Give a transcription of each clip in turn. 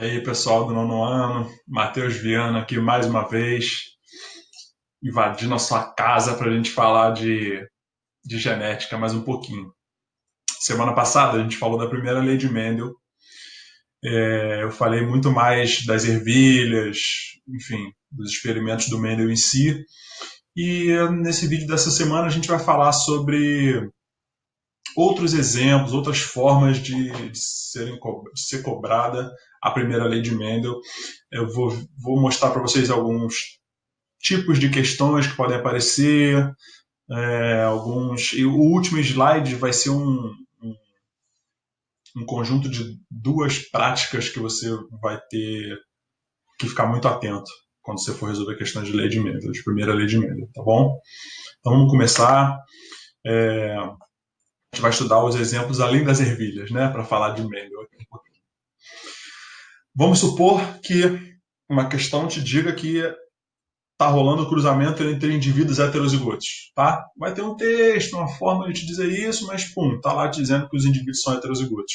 E aí, pessoal do nono ano, Matheus Viana aqui mais uma vez, invadindo a sua casa para a gente falar de genética mais um pouquinho. Semana passada a gente falou da primeira lei de Mendel. Eu falei muito mais das ervilhas, enfim, dos experimentos do Mendel em si. E nesse vídeo dessa semana a gente vai falar sobre outros exemplos, outras formas de ser cobrada a primeira lei de Mendel. Eu vou mostrar para vocês alguns tipos de questões que podem aparecer, alguns. E o último slide vai ser um conjunto de duas práticas que você vai ter que ficar muito atento quando você for resolver questões de lei de Mendel, de primeira lei de Mendel, tá bom? Então vamos começar. A gente vai estudar os exemplos além das ervilhas, né, para falar de Mendel. Vamos supor que uma questão te diga que está rolando o cruzamento entre indivíduos heterozigotos, tá? Vai ter um texto, uma forma de te dizer isso, mas pum, tá lá dizendo que os indivíduos são heterozigotos.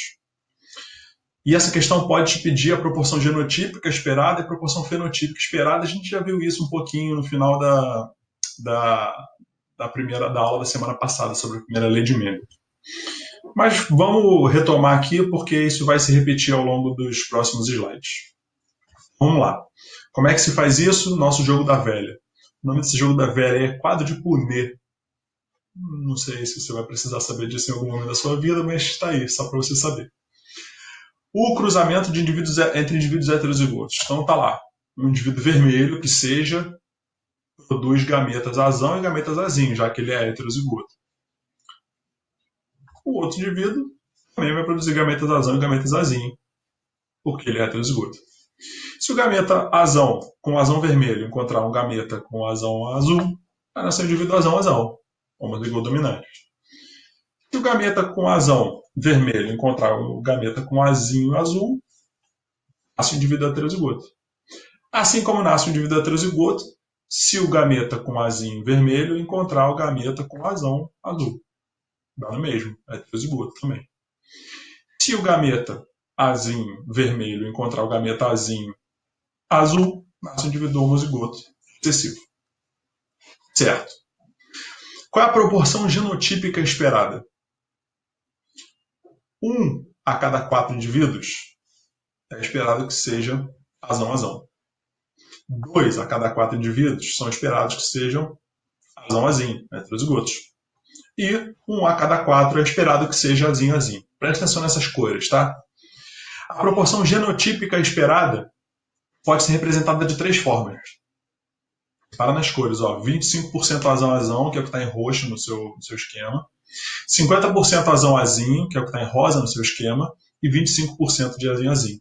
E essa questão pode te pedir a proporção genotípica esperada e a proporção fenotípica esperada. A gente já viu isso um pouquinho no final da, da aula da semana passada sobre a primeira lei de Mendel. Mas vamos retomar aqui porque isso vai se repetir ao longo dos próximos slides. Vamos lá. Como é que se faz isso? Nosso jogo da velha. O nome desse jogo da velha é quadro de Punnett. Não sei se você vai precisar saber disso em algum momento da sua vida, mas está aí, só para você saber. O cruzamento de indivíduos entre indivíduos heterozigotos. Então tá lá, um indivíduo vermelho que seja produz gametas azão e gametas azinho, já que ele é heterozigoto. O outro indivíduo também vai produzir gametas azão e gametas azinho, porque ele é heterozigoto. Se o gameta azão com azão vermelho encontrar um gameta com azão azul, vai nascer um indivíduo azão-azão, homozigoto dominante. Se o gameta com azão vermelho encontrar o gameta com azinho azul, nasce um indivíduo heterozigoto. Assim como nasce um indivíduo heterozigoto, se o gameta com azinho vermelho encontrar o gameta com azão azul. Dá no mesmo, é heterozigoto também. Se o gameta azinho vermelho encontrar o gameta azinho azul, nasce um indivíduo homozigoto recessivo. Certo. Qual é a proporção genotípica esperada? 1 a cada 4 indivíduos é esperado que seja azão-azão. 2 a cada 4 indivíduos são esperados que sejam azão-azinho, heterozigotos. E 1 a cada 4 é esperado que seja azinho-azinho. Presta atenção nessas cores, tá? A proporção genotípica esperada pode ser representada de 3 formas. Para nas cores, ó, 25% azão-azão, que é o que está em roxo no seu esquema. 50% azão-azinho, que é o que está em rosa no seu esquema. E 25% de azinho-azinho,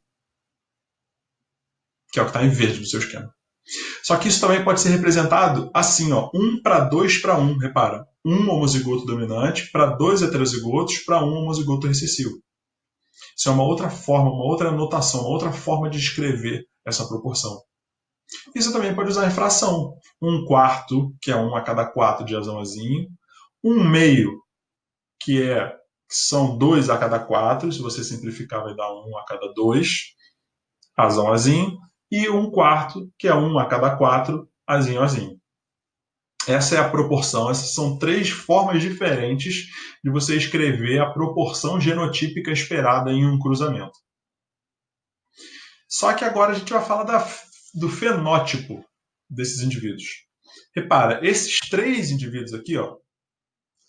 que é o que está em verde no seu esquema. Só que isso também pode ser representado assim, ó, 1 para 2 para 1, repara. 1 homozigoto dominante para 2 heterozigotos para 1 homozigoto recessivo. Isso é uma outra forma, uma outra notação, uma outra forma de escrever essa proporção. Isso também pode usar em fração. 1/4, que é 1 a cada 4 de azão-azinho. 1/2, que são 2 a cada 4. Se você simplificar, vai dar 1 a cada 2 azão-azinho. E 1/4, que é 1 a cada 4 azinho-azinho. Essa é a proporção. Essas são 3 formas diferentes de você escrever a proporção genotípica esperada em um cruzamento. Só que agora a gente vai falar do fenótipo desses indivíduos. Repara, esses 3 indivíduos aqui, ó,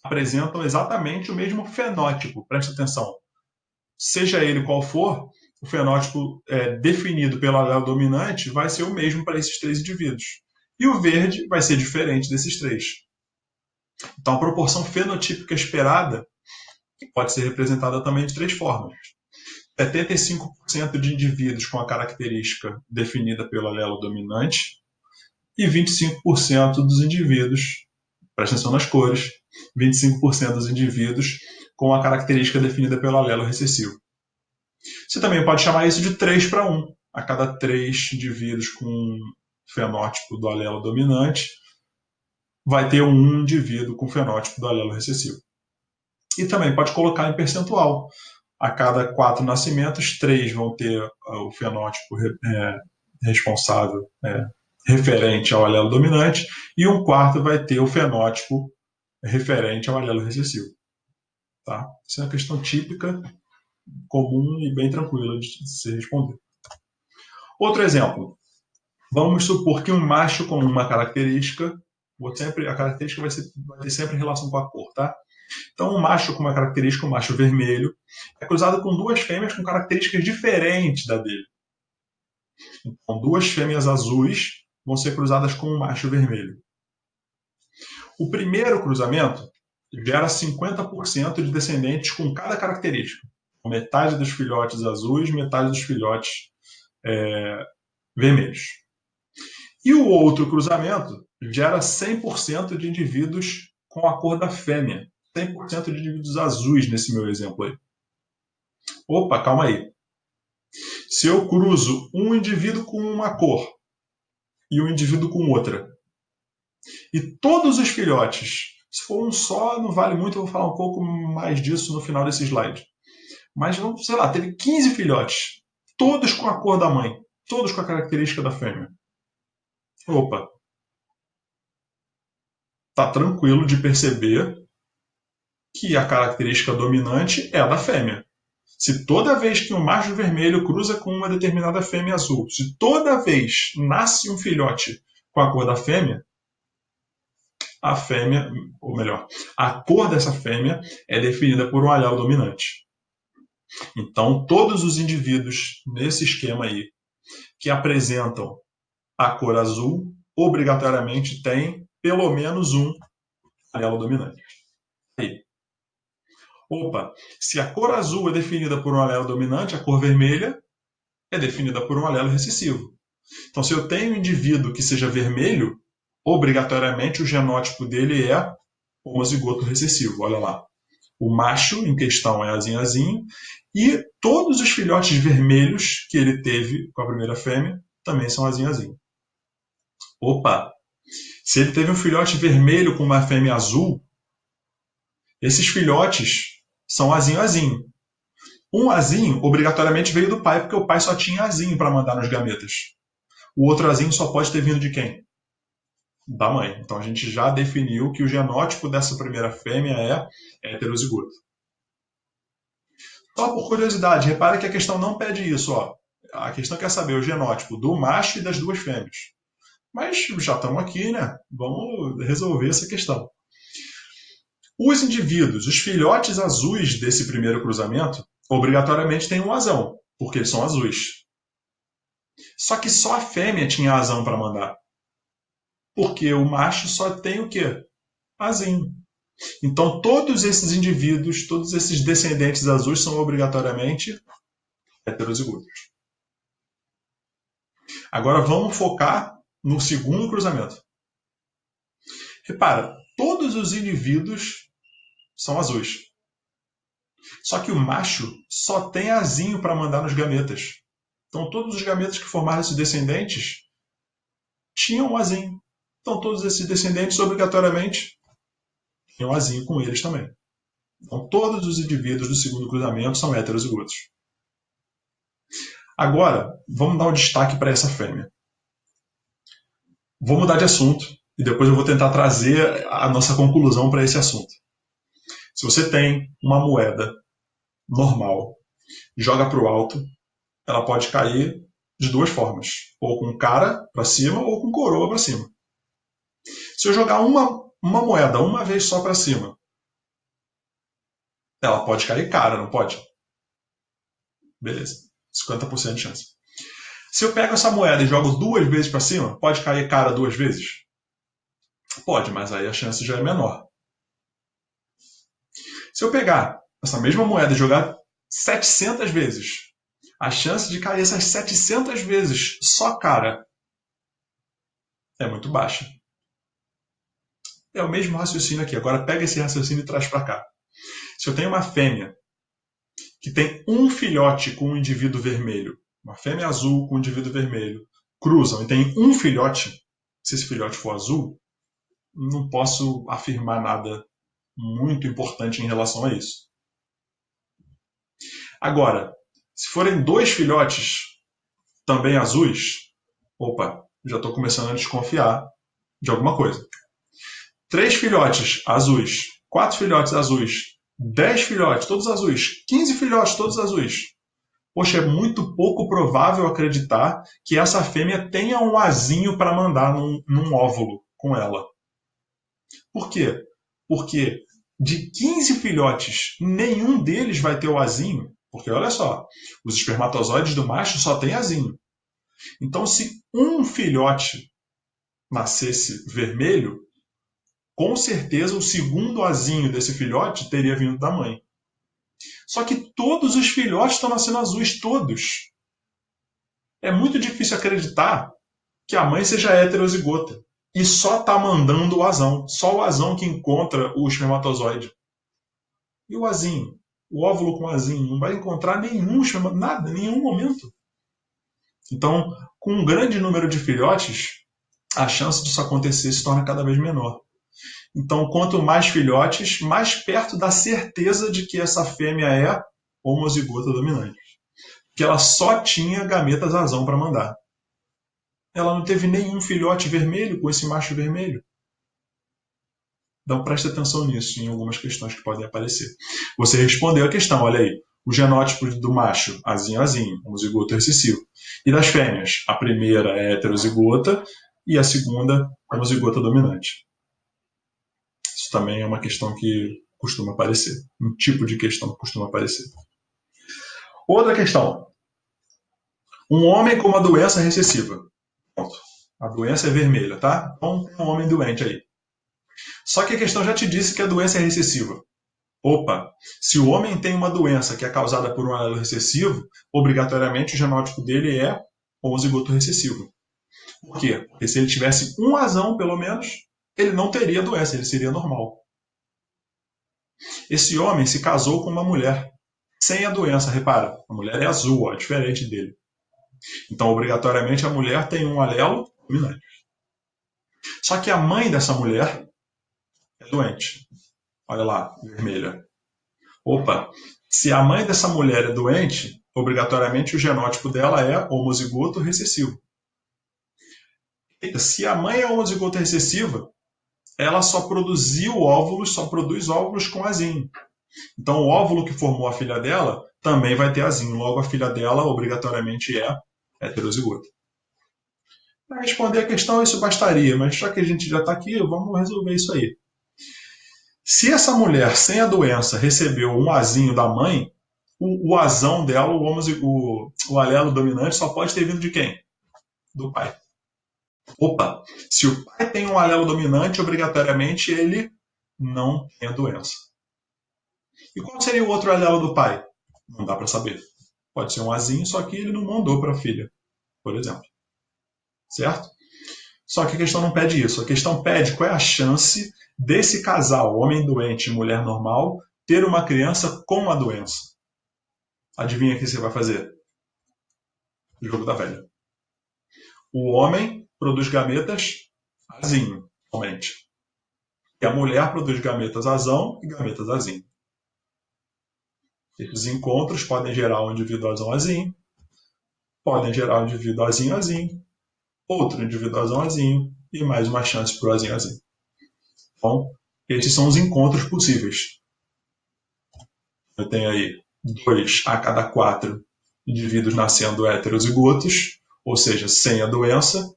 apresentam exatamente o mesmo fenótipo. Presta atenção. Seja ele qual for, o fenótipo definido pelo alelo dominante vai ser o mesmo para esses 3 indivíduos. E o verde vai ser diferente desses 3. Então, a proporção fenotípica esperada pode ser representada também de 3 formas. 75% de indivíduos com a característica definida pelo alelo dominante e 25% dos indivíduos, presta atenção nas cores, 25% dos indivíduos com a característica definida pelo alelo recessivo. Você também pode chamar isso de 3 para 1. A cada 3 indivíduos com fenótipo do alelo dominante, vai ter um indivíduo com fenótipo do alelo recessivo. E também pode colocar em percentual. A cada 4 nascimentos, 3 vão ter o fenótipo responsável, referente ao alelo dominante, e um quarto vai ter o fenótipo referente ao alelo recessivo. Tá? Isso é uma questão típica, comum e bem tranquila de se responder. Outro exemplo. Vamos supor que um macho com uma característica, a característica vai ter sempre relação com a cor, tá? Então, um macho com uma característica, um macho vermelho, é cruzado com duas fêmeas com características diferentes da dele. Então, duas fêmeas azuis vão ser cruzadas com um macho vermelho. O primeiro cruzamento gera 50% de descendentes com cada característica. Metade dos filhotes azuis, metade dos filhotes vermelhos. E o outro cruzamento gera 100% de indivíduos com a cor da fêmea. 100% de indivíduos azuis nesse meu exemplo aí. Opa, calma aí. Se eu cruzo um indivíduo com uma cor e um indivíduo com outra, e todos os filhotes, se for um só, não vale muito, eu vou falar um pouco mais disso no final desse slide. Mas, sei lá, teve 15 filhotes, todos com a cor da mãe, todos com a característica da fêmea. Opa, tá tranquilo de perceber que a característica dominante é a da fêmea. Se toda vez que um macho vermelho cruza com uma determinada fêmea azul, se toda vez nasce um filhote com a cor da fêmea, a fêmea, ou melhor, a cor dessa fêmea é definida por um alelo dominante. Então, todos os indivíduos nesse esquema aí que apresentam a cor azul, obrigatoriamente têm pelo menos um alelo dominante. Aí. Opa, se a cor azul é definida por um alelo dominante, a cor vermelha é definida por um alelo recessivo. Então, se eu tenho um indivíduo que seja vermelho, obrigatoriamente o genótipo dele é homozigoto recessivo. Olha lá. O macho em questão é azinho, e todos os filhotes vermelhos que ele teve com a primeira fêmea também são azinho. Opa! Se ele teve um filhote vermelho com uma fêmea azul, esses filhotes são azinho. Um azinho obrigatoriamente veio do pai, porque o pai só tinha azinho para mandar nos gametas. O outro azinho só pode ter vindo de quem? Da mãe. Então a gente já definiu que o genótipo dessa primeira fêmea é heterozigoto. Só por curiosidade, repara que a questão não pede isso. Ó. A questão quer saber o genótipo do macho e das duas fêmeas. Mas já estamos aqui, né? Vamos resolver essa questão. Os indivíduos, os filhotes azuis desse primeiro cruzamento, obrigatoriamente têm um azão, porque eles são azuis. Só que só a fêmea tinha azão para mandar. Porque o macho só tem o quê? Azinho. Então, todos esses indivíduos, todos esses descendentes azuis são obrigatoriamente heterozigotos. Agora vamos focar no segundo cruzamento. Repara, todos os indivíduos são azuis. Só que o macho só tem azinho para mandar nos gametas. Então, todos os gametas que formaram esses descendentes tinham um azinho. Então, todos esses descendentes, obrigatoriamente, tinham um azinho com eles também. Então, todos os indivíduos do segundo cruzamento são heterozigotos. Agora, vamos dar um destaque para essa fêmea. Vou mudar de assunto e depois eu vou tentar trazer a nossa conclusão para esse assunto. Se você tem uma moeda normal, joga para o alto, ela pode cair de duas formas, ou com cara para cima ou com coroa para cima. Se eu jogar uma moeda uma vez só para cima, ela pode cair cara, não pode? Beleza, 50% de chance. Se eu pego essa moeda e jogo duas vezes para cima, pode cair cara duas vezes? Pode, mas aí a chance já é menor. Se eu pegar essa mesma moeda e jogar 700 vezes, a chance de cair essas 700 vezes só cara é muito baixa. É o mesmo raciocínio aqui. Agora pega esse raciocínio e traz para cá. Se eu tenho uma fêmea que tem um filhote com um indivíduo vermelho, uma fêmea azul com um indivíduo vermelho, cruzam e tem um filhote, se esse filhote for azul, não posso afirmar nada muito importante em relação a isso. Agora, se forem 2 filhotes também azuis, opa, já estou começando a desconfiar de alguma coisa. 3 filhotes azuis, 4 filhotes azuis, 10 filhotes, todos azuis, 15 filhotes, todos azuis. Poxa, é muito pouco provável acreditar que essa fêmea tenha um azinho para mandar num óvulo com ela. Por quê? Porque de 15 filhotes, nenhum deles vai ter o azinho. Porque olha só, os espermatozoides do macho só têm azinho. Então, se um filhote nascesse vermelho, com certeza o segundo azinho desse filhote teria vindo da mãe. Só que todos os filhotes estão nascendo azuis, todos. É muito difícil acreditar que a mãe seja heterozigota e só está mandando o azão. Só o azão que encontra o espermatozoide. E o azinho? O óvulo com o azinho não vai encontrar nenhum espermatozoide, nada, em nenhum momento. Então, com um grande número de filhotes, a chance disso acontecer se torna cada vez menor. Então, quanto mais filhotes, mais perto da certeza de que essa fêmea é homozigota dominante. Que ela só tinha gametas azão para mandar. Ela não teve nenhum filhote vermelho com esse macho vermelho. Então preste atenção nisso, em algumas questões que podem aparecer. Você respondeu a questão, olha aí. O genótipo do macho, azinho, azinho, homozigoto recessivo. E das fêmeas, a primeira é heterozigota e a segunda homozigota dominante. Isso também é uma questão que costuma aparecer. Um tipo de questão que costuma aparecer. Outra questão. Um homem com uma doença recessiva. Pronto. A doença é vermelha, tá? Então tem um homem doente aí. Só que a questão já te disse que a doença é recessiva. Opa, se o homem tem uma doença que é causada por um alelo recessivo, obrigatoriamente o genótipo dele é homozigoto recessivo. Por quê? Porque se ele tivesse um azão, pelo menos, ele não teria doença, ele seria normal. Esse homem se casou com uma mulher sem a doença, repara, a mulher é azul, ó, diferente dele. Então, obrigatoriamente, a mulher tem um alelo dominante. Só que a mãe dessa mulher é doente. Olha lá, vermelha. Opa, se a mãe dessa mulher é doente, obrigatoriamente o genótipo dela é homozigoto recessivo. Se a mãe é homozigoto recessiva, ela só produziu óvulos, só produz óvulos com azinho. Então, o óvulo que formou a filha dela também vai ter azinho. Logo, a filha dela, obrigatoriamente, é heterozigota. Para responder a questão, isso bastaria, mas já que a gente já está aqui, vamos resolver isso aí. Se essa mulher sem a doença recebeu um azinho da mãe, o azão dela, o alelo dominante, só pode ter vindo de quem? Do pai. Opa, se o pai tem um alelo dominante, obrigatoriamente ele não tem a doença. E qual seria o outro alelo do pai? Não dá para saber. Pode ser um azinho, só que ele não mandou para a filha, por exemplo. Certo? Só que a questão não pede isso. A questão pede qual é a chance desse casal, homem doente e mulher normal, ter uma criança com a doença. Adivinha o que você vai fazer? O jogo da velha. O homem produz gametas azinho, somente. E a mulher produz gametas azão e gametas azinho. Esses encontros podem gerar um indivíduo azão azinho, podem gerar um indivíduo azinho azinho, outro indivíduo azão azinho e mais uma chance para o azinho azinho. Então, esses são os encontros possíveis. Eu tenho aí 2 a cada 4 indivíduos nascendo heterozigotos, ou seja, sem a doença,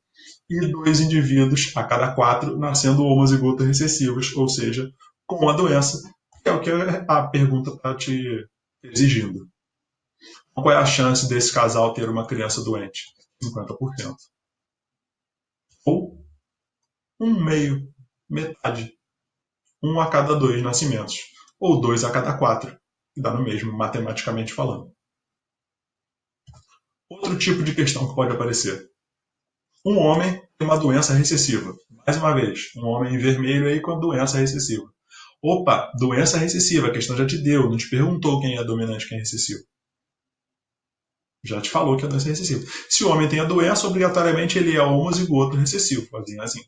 e 2 indivíduos a cada 4 nascendo homozigotos recessivos, ou seja, com a doença, que é o que a pergunta está te exigindo. Qual é a chance desse casal ter uma criança doente? 50%. Ou um meio, metade. 1 a cada 2 nascimentos. Ou 2 a cada 4, que dá no mesmo, matematicamente falando. Outro tipo de questão que pode aparecer. Um homem tem uma doença recessiva. Mais uma vez, um homem em vermelho aí com a doença recessiva. Opa, doença recessiva, a questão já te deu, não te perguntou quem é dominante e quem é recessivo. Já te falou que a doença é recessiva. Se o homem tem a doença, obrigatoriamente ele é homozigoto recessivo, assim.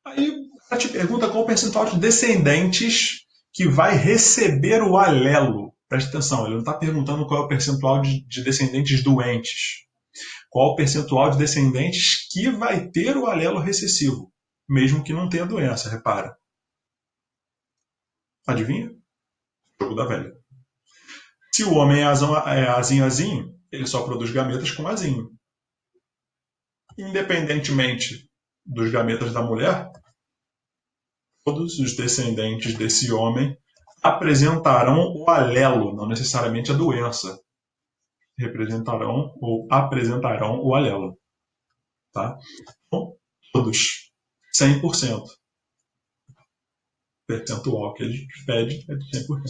Aí ela te pergunta qual o percentual de descendentes que vai receber o alelo Preste atenção, ele não está perguntando qual é o percentual de descendentes doentes. Qual é o percentual de descendentes que vai ter o alelo recessivo, mesmo que não tenha doença, repara. Adivinha? Jogo da velha. Se o homem é azinho, ele só produz gametas com azinho. Independentemente dos gametas da mulher, todos os descendentes desse homem apresentarão o alelo, não necessariamente a doença. Representarão ou apresentarão o alelo. Tá? Então, todos. 100%. O percentual que ele pede é de 100%.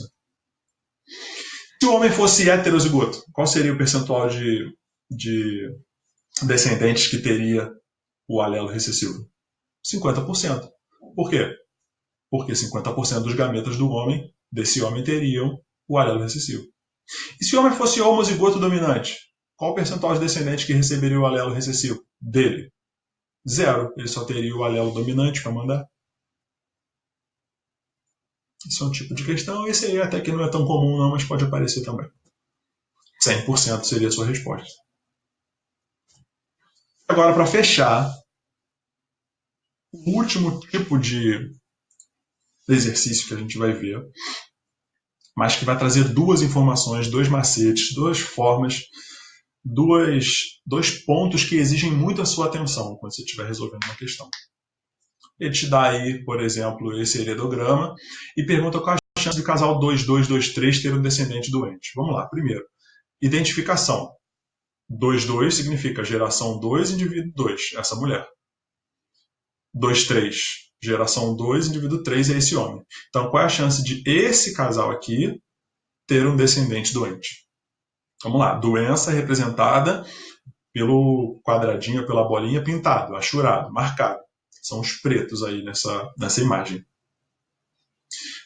Se o homem fosse heterozigoto, qual seria o percentual de descendentes que teria o alelo recessivo? 50%. Por quê? Porque 50% dos gametas desse homem, teriam o alelo recessivo. E se o homem fosse homozigoto dominante, qual o percentual de descendentes que receberia o alelo recessivo dele? 0. Ele só teria o alelo dominante para mandar. Isso é um tipo de questão. Esse aí até que não é tão comum não, mas pode aparecer também. 100% seria a sua resposta. Agora, para fechar, o último tipo de exercício que a gente vai ver, mas que vai trazer duas informações, dois macetes, duas formas, dois pontos que exigem muito a sua atenção quando você estiver resolvendo uma questão. Ele te dá aí, por exemplo, esse heredograma e pergunta qual a chance de casal 2223 ter um descendente doente. Vamos lá, primeiro. Identificação. 22 significa geração 2, indivíduo 2, essa mulher. 23, geração 2, indivíduo 3 é esse homem. Então, qual é a chance de esse casal aqui ter um descendente doente? Vamos lá, doença representada pelo quadradinho, pela bolinha pintado, achurado, marcado. São os pretos aí nessa imagem.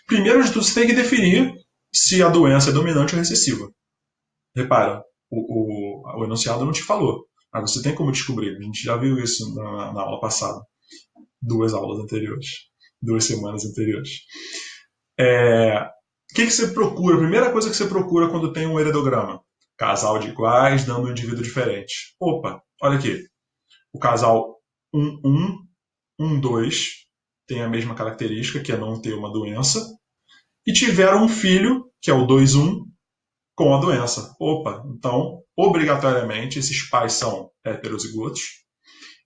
Primeiro de tudo, você tem que definir se a doença é dominante ou recessiva. Repara, o enunciado não te falou, mas você tem como descobrir. A gente já viu isso na aula passada. 2 aulas anteriores. 2 semanas anteriores. O que você procura? A primeira coisa que você procura quando tem um heredograma? Casal de iguais dando um indivíduo diferente. Opa, olha aqui. O casal 1-1, 1-2 tem a mesma característica, que é não ter uma doença, e tiveram um filho, que é o 2-1, com a doença. Opa, então, obrigatoriamente, esses pais são heterozigotos,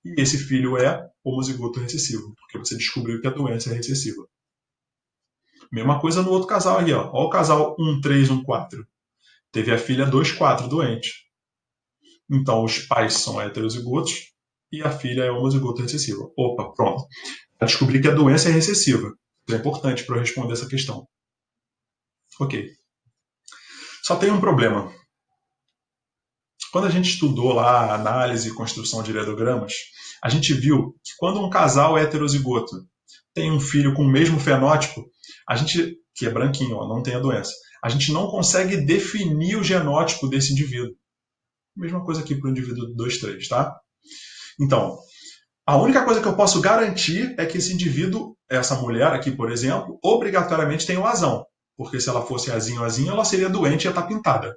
e esse filho é homozigoto recessivo, porque você descobriu que a doença é recessiva. Mesma coisa no outro casal aqui, ó. Olha o casal 1-3-1-4. Teve a filha 2-4 doente. Então, os pais são heterozigotos e a filha é homozigoto recessiva. Opa, pronto. Já descobri que a doença é recessiva. Isso é importante para eu responder essa questão. Ok. Só tem um problema. Quando a gente estudou lá a análise e construção de heredogramas, a gente viu que quando um casal heterozigoto tem um filho com o mesmo fenótipo, a gente, que é branquinho, ó, não tem a doença, a gente não consegue definir o genótipo desse indivíduo. Mesma coisa aqui para o indivíduo 2-3, tá? Então, a única coisa que eu posso garantir é que esse indivíduo, essa mulher aqui, por exemplo, obrigatoriamente tem o azão. Porque se ela fosse azinho, ela seria doente e ia estar pintada.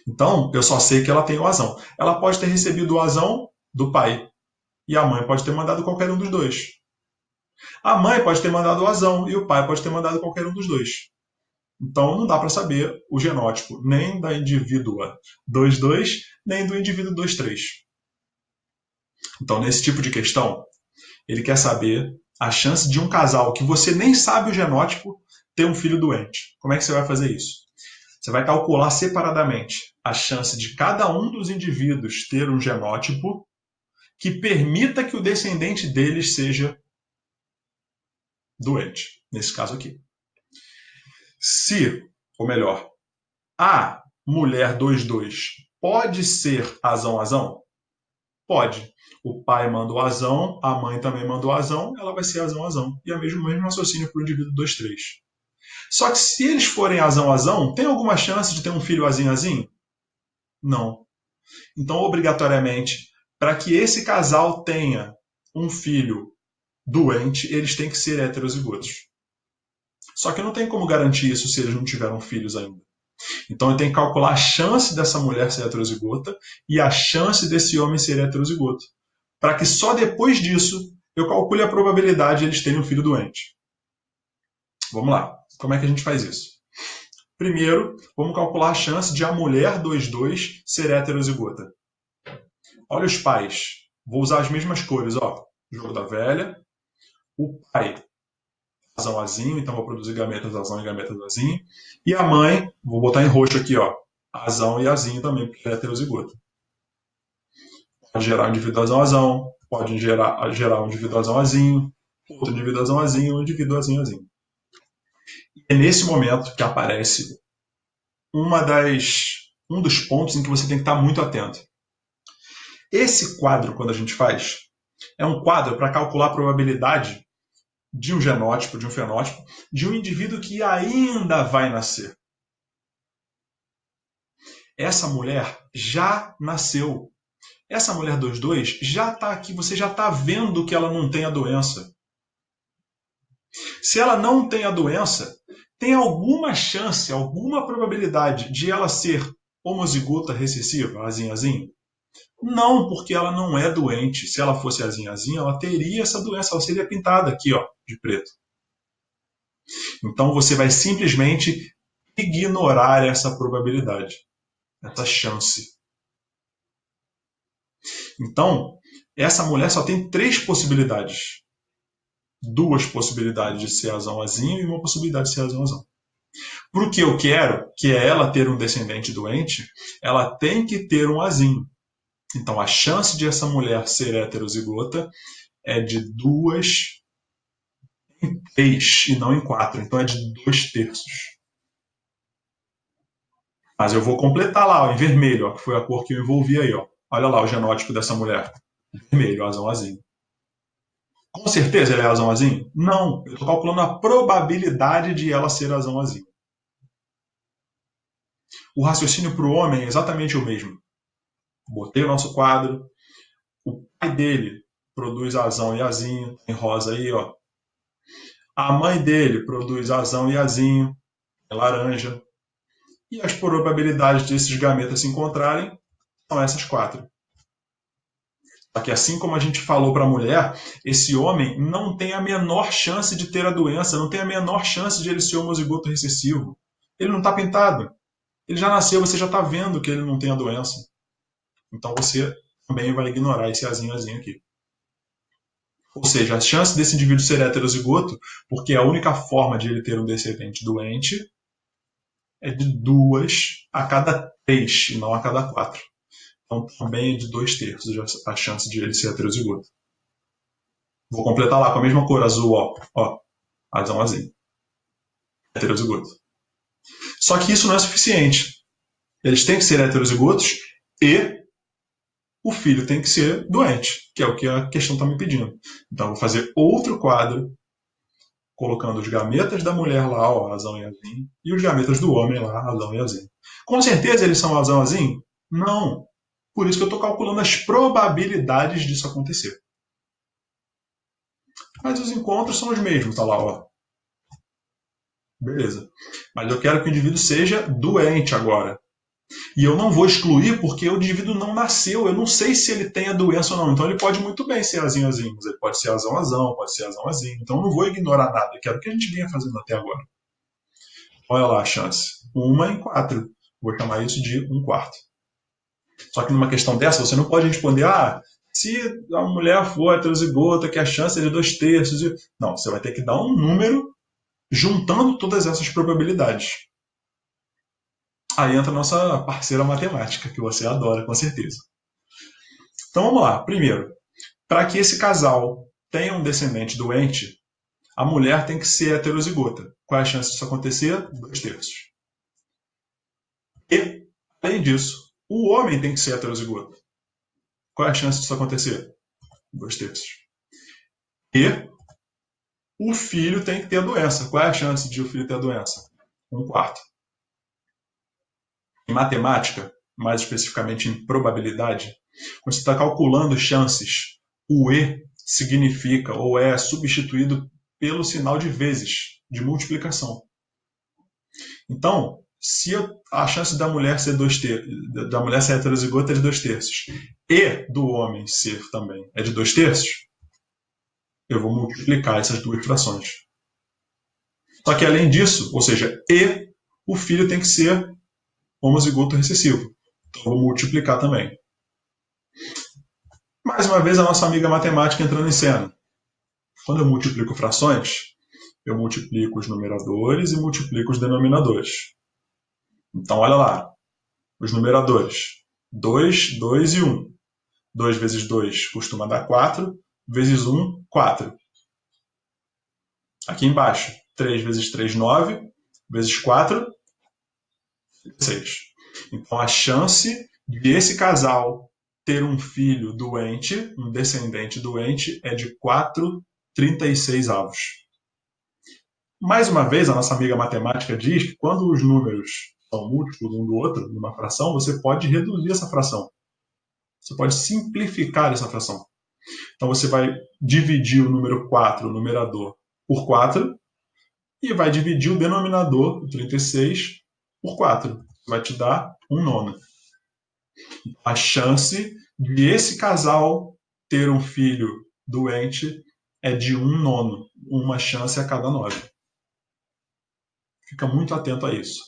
Então, eu só sei que ela tem o azão. Ela pode ter recebido o azão do pai. E a mãe pode ter mandado qualquer um dos dois. A mãe pode ter mandado o azão e o pai pode ter mandado qualquer um dos dois. Então, não dá para saber o genótipo nem da indivídua 2-2, nem do indivíduo 2-3. Então, nesse tipo de questão, ele quer saber a chance de um casal que você nem sabe o genótipo ter um filho doente. Como é que você vai fazer isso? Você vai calcular separadamente a chance de cada um dos indivíduos ter um genótipo que permita que o descendente deles seja doente, nesse caso aqui. Se, ou melhor, a mulher 2-2 pode ser azão-azão? Pode. O pai manda o azão, a mãe também manda o azão, ela vai ser azão-azão. E é o mesmo raciocínio para o indivíduo 2-3. Só que se eles forem azão-azão, tem alguma chance de ter um filho azinho-azinho? Não. Então, obrigatoriamente, para que esse casal tenha um filho doente, eles têm que ser heterozigotos. Só que não tem como garantir isso se eles não tiveram filhos ainda. Então eu tenho que calcular a chance dessa mulher ser heterozigota e a chance desse homem ser heterozigoto. Para que só depois disso eu calcule a probabilidade de eles terem um filho doente. Vamos lá. Como é que a gente faz isso? Primeiro, vamos calcular a chance de a mulher 22 ser heterozigota. Olha os pais. Vou usar as mesmas cores, ó. Jogo da velha. O pai, azão azinho, então vou produzir gametas azão e gametas azinho. E a mãe, vou botar em roxo aqui, ó. Azão e azinho também, porque é heterozigota. Pode gerar um indivíduo azão, pode gerar um indivíduo azão-azinho, outro indivíduo azão-azinho, um indivíduo azinho-azinho. E é nesse momento que aparece um dos pontos em que você tem que estar muito atento. Esse quadro, quando a gente faz, é um quadro para calcular a probabilidade de um genótipo, de um fenótipo, de um indivíduo que ainda vai nascer. Essa mulher já nasceu. Essa mulher 22 já está aqui, você já está vendo que ela não tem a doença. Se ela não tem a doença, tem alguma chance, alguma probabilidade de ela ser homozigota recessiva, azinho? Não, porque ela não é doente. Se ela fosse azinho, ela teria essa doença, ela seria pintada aqui, ó, de preto. Então você vai simplesmente ignorar essa probabilidade, essa chance. Então, essa mulher só tem 3 possibilidades. 2 possibilidades de ser azão-azinho e uma possibilidade de ser azão-azão. Para o que eu quero, que é ela ter um descendente doente, ela tem que ter um azinho. Então, a chance de essa mulher ser heterozigota é de 2 em 3 e não em 4. Então, é de 2/3. Mas eu vou completar lá, ó, em vermelho, ó, que foi a cor que eu envolvi aí. Ó. Olha lá o genótipo dessa mulher. Vermelho, azão-azinho. Com certeza ele é azão-azinho? Não. Eu estou calculando a probabilidade de ela ser azão-azinho. O raciocínio para o homem é exatamente o mesmo. Botei o nosso quadro. O pai dele produz azão e azinho. Tem rosa aí, ó. A mãe dele produz azão e azinho. Tem laranja. E as probabilidades desses gametas se encontrarem são essas 4. Só que assim como a gente falou para a mulher, esse homem não tem a menor chance de ter a doença, não tem a menor chance de ele ser homozigoto recessivo. Ele não está pintado. Ele já nasceu, você já está vendo que ele não tem a doença. Então você também vai ignorar esse azinho aqui. Ou seja, a chance desse indivíduo ser heterozigoto, porque a única forma de ele ter um descendente doente é de 2 a cada 3, e não a cada 4. Então também é de 2/3 a chance de ele ser heterozigoto. Vou completar lá com a mesma cor azul, ó, azão-azinho. Heterozigoto. Só que isso não é suficiente. Eles têm que ser heterozigotos e o filho tem que ser doente, que é o que a questão está me pedindo. Então, eu vou fazer outro quadro, colocando os gametas da mulher lá, ó, azão e azinho, e os gametas do homem lá, azão e azinho. Com certeza eles são azão e azinho? Não. Por isso que eu estou calculando as probabilidades disso acontecer. Mas os encontros são os mesmos, tá lá, ó. Beleza. Mas eu quero que o indivíduo seja doente agora. E eu não vou excluir porque o indivíduo não nasceu. Eu não sei se ele tem a doença ou não. Então ele pode muito bem ser azinho-azinho. Ele pode ser azão-azão, pode ser azão-azinho. Então eu não vou ignorar nada, que era o que a gente vinha fazendo até agora. Olha lá a chance. 1 em 4. Vou chamar isso de 1/4. Só que numa questão dessa, você não pode responder, se a mulher for heterozigota, que a chance é de 2/3. Não, você vai ter que dar um número juntando todas essas probabilidades. Aí entra a nossa parceira matemática, que você adora, com certeza. Então vamos lá. Primeiro, para que esse casal tenha um descendente doente, a mulher tem que ser heterozigota. Qual é a chance disso acontecer? 2/3. E, além disso, o homem tem que ser heterozigoto. Qual é a chance disso acontecer? 2/3. E o filho tem que ter a doença. Qual é a chance de o filho ter a doença? 1/4. Em matemática, mais especificamente em probabilidade, quando você está calculando chances, o E significa ou é substituído pelo sinal de vezes. de multiplicação. Então, se a chance da mulher ser da mulher ser heterozigota é de 2/3 e do homem ser também é de 2/3, eu vou multiplicar essas duas frações. Só que além disso, ou seja, o filho tem que ser homozigoto recessivo. Então eu vou multiplicar também. Mais uma vez a nossa amiga matemática entrando em cena. Quando eu multiplico frações, eu multiplico os numeradores e multiplico os denominadores. Então olha lá, os numeradores: 2, 2 e 1. 2 vezes 2 costuma dar 4, vezes 1, 4. Aqui embaixo, 3 vezes 3, 9, vezes 4, 6. Então a chance de esse casal ter um filho doente, um descendente doente, é de 4/36. Mais uma vez, a nossa amiga matemática diz que quando os números são múltiplos um do outro, numa fração, você pode reduzir essa fração. Você pode simplificar essa fração. Então você vai dividir o número 4, o numerador, por 4, e vai dividir o denominador, o 36, por 4. Vai te dar 1/9. A chance de esse casal ter um filho doente é de 1/9. Uma chance a cada 9. Fica muito atento a isso.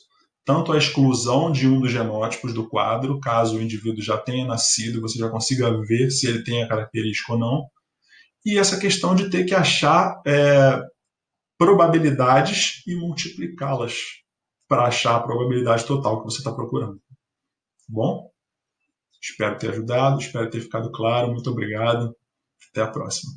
Tanto a exclusão de um dos genótipos do quadro, caso o indivíduo já tenha nascido, você já consiga ver se ele tem a característica ou não, e essa questão de ter que achar probabilidades e multiplicá-las para achar a probabilidade total que você está procurando. Tá bom? Espero ter ajudado, espero ter ficado claro. Muito obrigado. Até a próxima.